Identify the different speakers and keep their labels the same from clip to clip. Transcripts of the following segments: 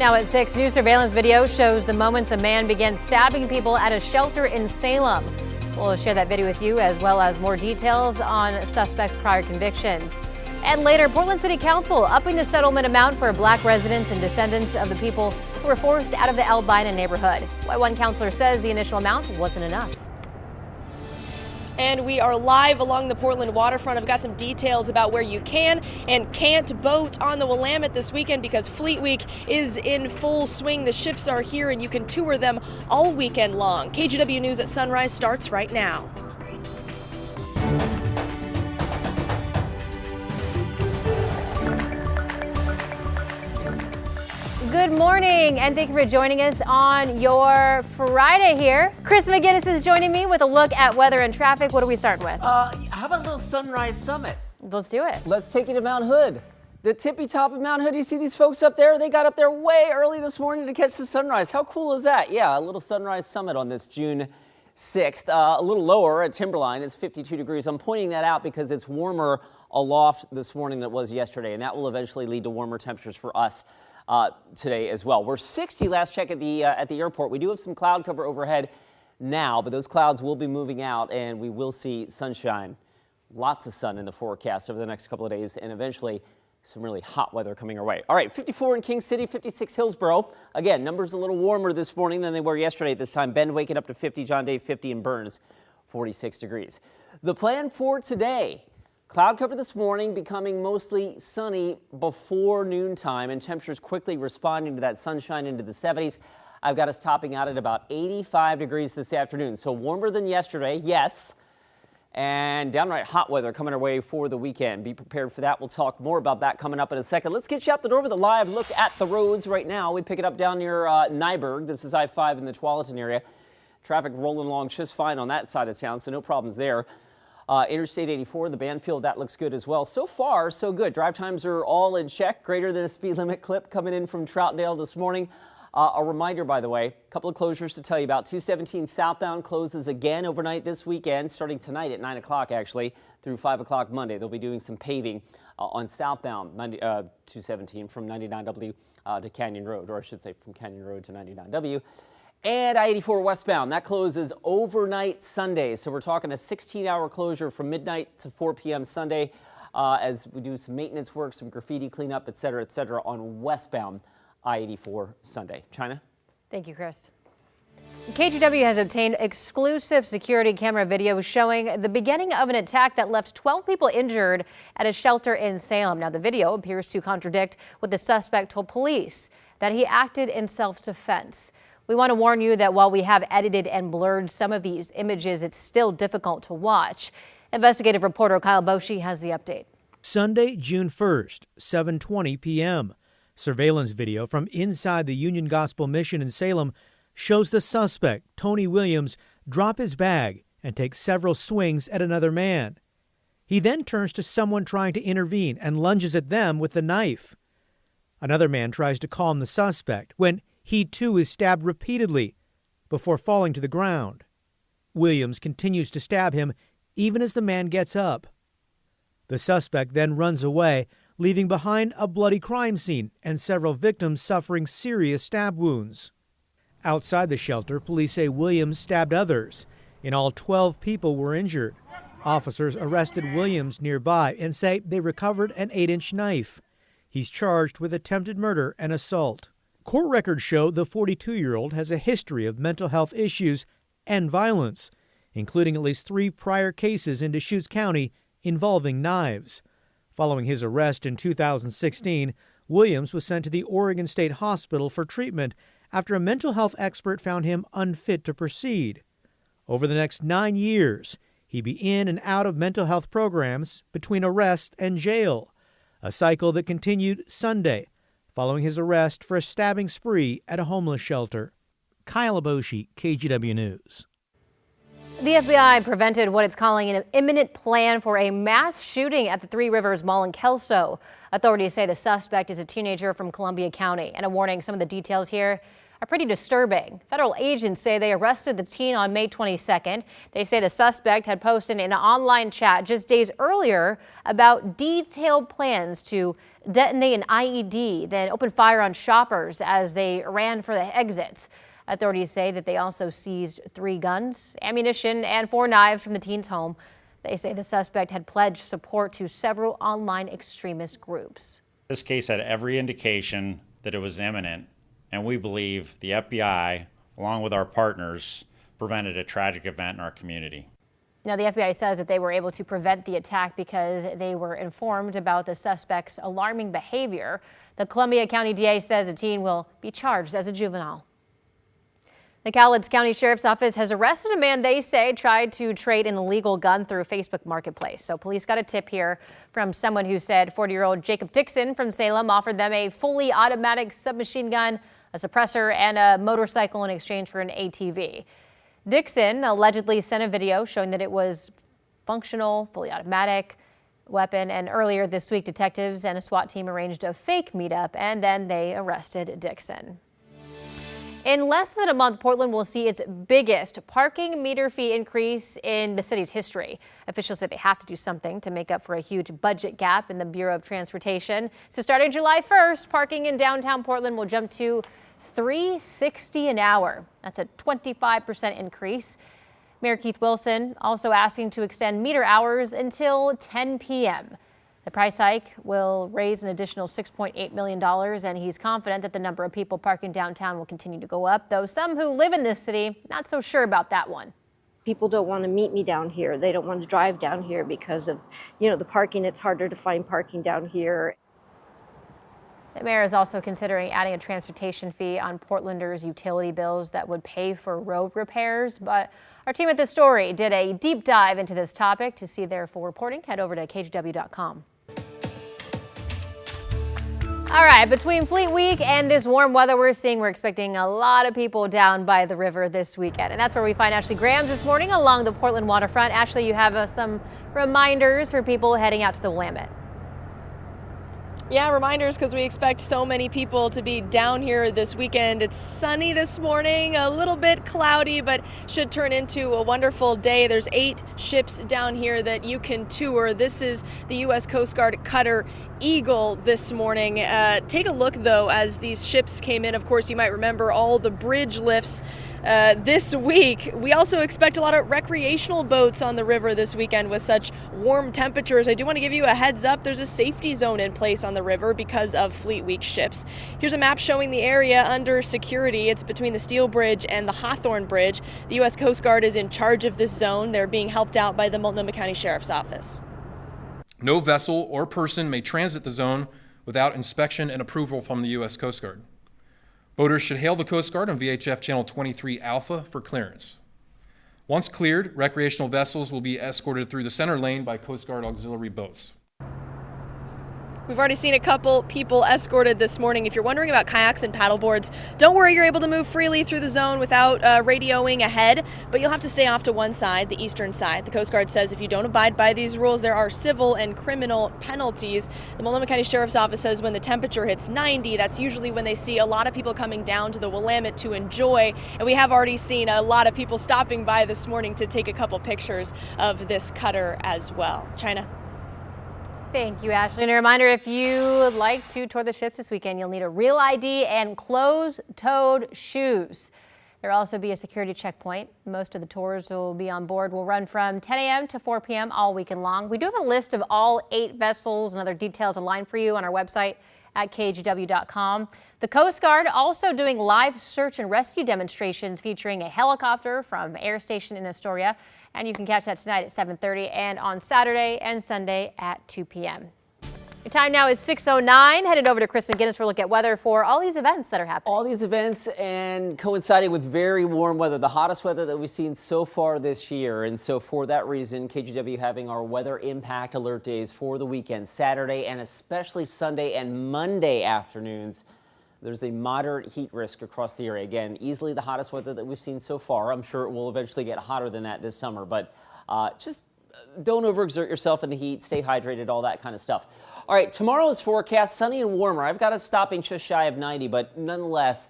Speaker 1: Now at 6, new surveillance video shows the moments a man began stabbing people at a shelter in Salem. We'll share that video with you, as well as more details on suspects' prior convictions. And later, Portland City Council upping the settlement amount for Black residents and descendants of the people who were forced out of the Albina neighborhood. Why one counselor says the initial amount wasn't enough.
Speaker 2: And we are live along the Portland waterfront. I've got some details about where you can and can't boat on the Willamette this weekend because Fleet Week is in full swing. The ships are here and you can tour them all weekend long. KGW News at Sunrise starts right now.
Speaker 1: Good morning, and thank you for joining us on your Friday here. Chris McGinnis is joining me with a look at weather and traffic. What are we starting with?
Speaker 3: How about a little sunrise summit?
Speaker 1: Let's do it.
Speaker 3: Let's take you to Mount Hood. The tippy top of Mount Hood. You see these folks up there? They got up there way early this morning to catch the sunrise. How cool is that? Yeah, a little sunrise summit on this June 6th. A little lower at Timberline. It's 52 degrees. I'm pointing that out because it's warmer aloft this morning than it was yesterday, and that will eventually lead to warmer temperatures for us today as well. We're 60 last check at the airport. We do have some cloud cover overhead now, but those clouds will be moving out and we will see sunshine. Lots of sun in the forecast over the next couple of days and eventually some really hot weather coming our way. All right, 54 in King City, 56 Hillsborough. Again, numbers a little warmer this morning than they were yesterday at this time. Bend waking up to 50, John Day 50, and Burns 46 degrees. The plan for today. Cloud cover this morning, becoming mostly sunny before noontime, and temperatures quickly responding to that sunshine into the 70s. I've got us topping out at about 85 degrees this afternoon, so warmer than yesterday, yes, and downright hot weather coming our way for the weekend. Be prepared for that. We'll talk more about that coming up in a second. Let's get you out the door with a live look at the roads right now. We pick it up down near Nyberg. This is I-5 in the Tualatin area. Traffic rolling along just fine on that side of town, so no problems there. Interstate 84, the Banfield, that looks good as well. So far, so good. Drive times are all in check. Greater than a speed limit clip coming in from Troutdale this morning. A reminder, by the way, a couple of closures to tell you about. 217 southbound closes again overnight this weekend, starting tonight at 9 o'clock, actually, through 5 o'clock Monday. They'll be doing some paving on southbound 217 from 99W to Canyon Road, or I should say from Canyon Road to 99W. And I-84 westbound, that closes overnight Sunday. So we're talking a 16-hour closure from midnight to 4 p.m. Sunday as we do some maintenance work, some graffiti cleanup, et cetera, on westbound I-84 Sunday. China?
Speaker 1: Thank you, Chris. KGW has obtained exclusive security camera video showing the beginning of an attack that left 12 people injured at a shelter in Salem. Now, the video appears to contradict what the suspect told police, that he acted in self-defense. We want to warn you that while we have edited and blurred some of these images, it's still difficult to watch. Investigative reporter Kyle Boshi has the update.
Speaker 4: Sunday, June 1st, 7:20 p.m. Surveillance video from inside the Union Gospel Mission in Salem shows the suspect, Tony Williams, drop his bag and take several swings at another man. He then turns to someone trying to intervene and lunges at them with the knife. Another man tries to calm the suspect when he too is stabbed repeatedly before falling to the ground. Williams continues to stab him even as the man gets up. The suspect then runs away, leaving behind a bloody crime scene and several victims suffering serious stab wounds. Outside the shelter, police say Williams stabbed others. In all, 12 people were injured. Officers arrested Williams nearby and say they recovered an 8-inch knife. He's charged with attempted murder and assault. Court records show the 42-year-old has a history of mental health issues and violence, including at least 3 prior cases in Deschutes County involving knives. Following his arrest in 2016, Williams was sent to the Oregon State Hospital for treatment after a mental health expert found him unfit to proceed. Over the next 9 years, he'd be in and out of mental health programs between arrest and jail, a cycle that continued Sunday, following his arrest for a stabbing spree at a homeless shelter. Kyle Boshi, KGW News.
Speaker 1: The FBI prevented what it's calling an imminent plan for a mass shooting at the Three Rivers Mall in Kelso. Authorities say the suspect is a teenager from Columbia County. And a warning, some of the details here are pretty disturbing. Federal agents say they arrested the teen on May 22nd. They say the suspect had posted in an online chat just days earlier about detailed plans to detonate an IED, then open fire on shoppers as they ran for the exits. Authorities say that they also seized 3 guns, ammunition, and 4 knives from the teen's home. They say the suspect had pledged support to several online extremist groups.
Speaker 5: This case had every indication that it was imminent, and we believe the FBI, along with our partners, prevented a tragic event in our community.
Speaker 1: Now, the FBI says that they were able to prevent the attack because they were informed about the suspect's alarming behavior. The Columbia County DA says the teen will be charged as a juvenile. The Cowlitz County Sheriff's Office has arrested a man they say tried to trade an illegal gun through Facebook Marketplace. So police got a tip here from someone who said 40-year-old Jacob Dixon from Salem offered them a fully automatic submachine gun, a suppressor, and a motorcycle in exchange for an ATV. Dixon allegedly sent a video showing that it was functional, fully automatic weapon. And earlier this week, detectives and a SWAT team arranged a fake meetup, and then they arrested Dixon. In less than a month, Portland will see its biggest parking meter fee increase in the city's history. Officials say they have to do something to make up for a huge budget gap in the Bureau of Transportation. So starting July 1st, parking in downtown Portland will jump to $3.60 an hour. That's a 25% increase. Mayor Keith Wilson also asking to extend meter hours until 10 p.m. The price hike will raise an additional $6.8 million, and he's confident that the number of people parking downtown will continue to go up, though some who live in this city not so sure about that one.
Speaker 6: People don't want to meet me down here. They don't want to drive down here because of, the parking. It's harder to find parking down here.
Speaker 1: The mayor is also considering adding a transportation fee on Portlanders' utility bills that would pay for road repairs. But our team at The Story did a deep dive into this topic. To see their full reporting, head over to KGW.com. All right, between Fleet Week and this warm weather we're expecting a lot of people down by the river this weekend. And that's where we find Ashley Grahams this morning along the Portland waterfront. Ashley, you have some reminders for people heading out to the Willamette.
Speaker 2: Yeah, reminders because we expect so many people to be down here this weekend. It's sunny this morning, a little bit cloudy, but should turn into a wonderful day. There's 8 ships down here that you can tour. This is the U.S. Coast Guard cutter Eagle this morning. Take a look, though, as these ships came in. Of course, you might remember all the bridge lifts this week. We also expect a lot of recreational boats on the river this weekend with such warm temperatures. I do want to give you a heads up. There's a safety zone in place on the river because of Fleet Week ships. Here's a map showing the area under security. It's between the Steel Bridge and the Hawthorne Bridge. The U.S. Coast Guard is in charge of this zone. They're being helped out by the Multnomah County Sheriff's Office.
Speaker 7: No vessel or person may transit the zone without inspection and approval from the U.S. Coast Guard. Boaters should hail the Coast Guard on VHF Channel 23 Alpha for clearance. Once cleared, recreational vessels will be escorted through the center lane by Coast Guard auxiliary boats.
Speaker 2: We've already seen a couple people escorted this morning. If you're wondering about kayaks and paddleboards, don't worry, you're able to move freely through the zone without radioing ahead, but you'll have to stay off to one side, the eastern side. The Coast Guard says if you don't abide by these rules, there are civil and criminal penalties. The Multnomah County Sheriff's Office says when the temperature hits 90, that's usually when they see a lot of people coming down to the Willamette to enjoy, and we have already seen a lot of people stopping by this morning to take a couple pictures of this cutter as well. China.
Speaker 1: Thank you, Ashley. And a reminder, if you would like to tour the ships this weekend, you'll need a real ID and closed-toed shoes. There will also be a security checkpoint. Most of the tours will be on board. Will run from 10 a.m. to 4 p.m. all weekend long. We do have a list of all 8 vessels and other details aligned for you on our website at KGW.com. The Coast Guard also doing live search and rescue demonstrations featuring a helicopter from Air Station in Astoria. And you can catch that tonight at 7:30 and on Saturday and Sunday at 2 p.m. Your time now is 6:09. Headed over to Chris McGinnis for a look at weather for all these events that are happening.
Speaker 3: All these events and coinciding with very warm weather, the hottest weather that we've seen so far this year. And so for that reason, KGW having our weather impact alert days for the weekend, Saturday and especially Sunday and Monday afternoons. There's a moderate heat risk across the area. Again, easily the hottest weather that we've seen so far. I'm sure it will eventually get hotter than that this summer, but just don't overexert yourself in the heat. Stay hydrated, all that kind of stuff. All right, tomorrow's forecast, sunny and warmer. I've got us stopping just shy of 90, but nonetheless,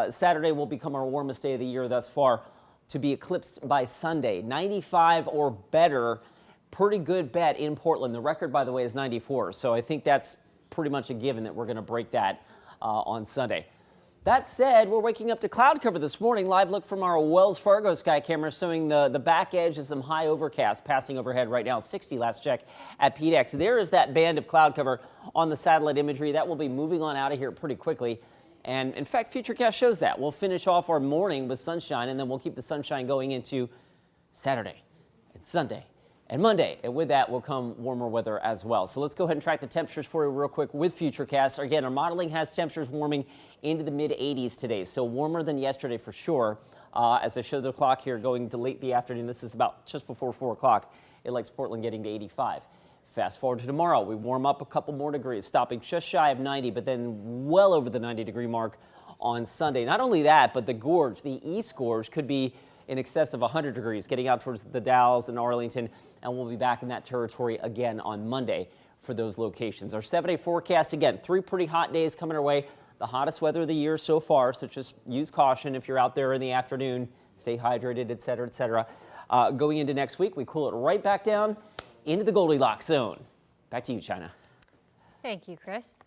Speaker 3: Saturday will become our warmest day of the year thus far, to be eclipsed by Sunday. 95 or better, pretty good bet in Portland. The record, by the way, is 94. So I think that's pretty much a given that we're going to break that on Sunday. That said, we're waking up to cloud cover this morning. Live look from our Wells Fargo sky camera showing the back edge of some high overcast passing overhead right now. 60 last check at PDX. There is that band of cloud cover on the satellite imagery. That will be moving on out of here pretty quickly. And in fact, Futurecast shows that. We'll finish off our morning with sunshine, and then we'll keep the sunshine going into Saturday and Sunday and Monday. And with that will come warmer weather as well. So let's go ahead and track the temperatures for you real quick with Futurecast. Again, our modeling has temperatures warming into the mid 80s today, so warmer than yesterday for sure. As I show the clock here going to late the afternoon, this is about just before 4 o'clock. It likes Portland getting to 85. Fast forward to tomorrow, we warm up a couple more degrees, stopping just shy of 90, but then well over the 90-degree mark on Sunday. Not only that, but the gorge, the East Gorge, could be in excess of 100 degrees, getting out towards the Dalles and Arlington, and we'll be back in that territory again on Monday for those locations. Our 7-day forecast, again, 3 pretty hot days coming our way, the hottest weather of the year so far, so just use caution if you're out there in the afternoon, stay hydrated, et cetera, et cetera. Going into next week, we cool it right back down into the Goldilocks zone. Back to you, China.
Speaker 1: Thank you, Chris.